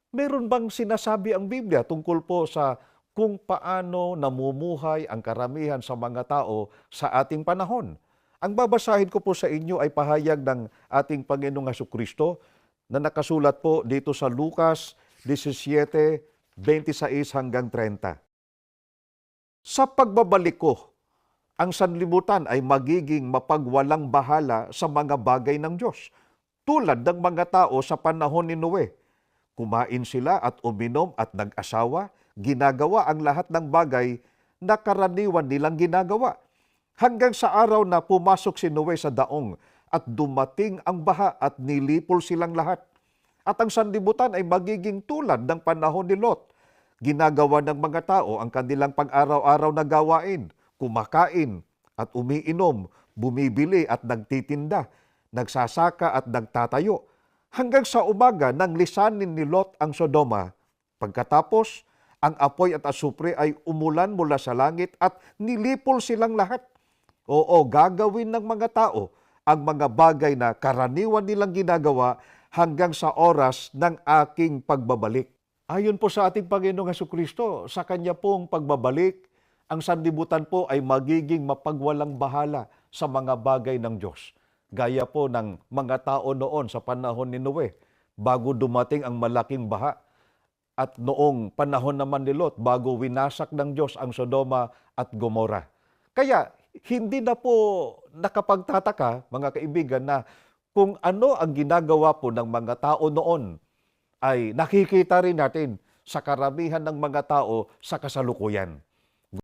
Meron bang sinasabi ang Biblia tungkol po sa kung paano namumuhay ang karamihan sa mga tao sa ating panahon? Ang babasahin ko po sa inyo ay pahayag ng ating Panginoong Hesukristo na nakasulat po dito sa Lucas 17:26 hanggang 30. Sa pagbabalik ko, ang sanlibutan ay magiging mapagwalang bahala sa mga bagay ng Diyos, tulad ng mga tao sa panahon ni Noe. Kumain sila at uminom at nag-asawa, ginagawa ang lahat ng bagay na karaniwan nilang ginagawa. Hanggang sa araw na pumasok si Noe sa daong at dumating ang baha at nilipol silang lahat. At ang sanlibutan ay magiging tulad ng panahon ni Lot. Ginagawa ng mga tao ang kanilang pang-araw-araw na gawain, kumakain at umiinom, bumibili at nagtitinda, nagsasaka at nagtatayo. Hanggang sa umaga nang lisanin ni Lot ang Sodoma. Pagkatapos, ang apoy at asupre ay umulan mula sa langit at nilipol silang lahat. Oo, gagawin ng mga tao ang mga bagay na karaniwan nilang ginagawa hanggang sa oras ng aking pagbabalik. Ayon po sa ating Panginoong Hesukristo, sa Kanya pong pagbabalik, ang sanlibutan po ay magiging mapagwalang bahala sa mga bagay ng Diyos. Gaya po ng mga tao noon sa panahon ni Noe, bago dumating ang malaking baha. At noong panahon naman ni Lot, bago winasak ng Diyos ang Sodoma at Gomora. Kaya hindi na po nakapagtataka, mga kaibigan, na kung ano ang ginagawa po ng mga tao noon ay nakikita rin natin sa karamihan ng mga tao sa kasalukuyan.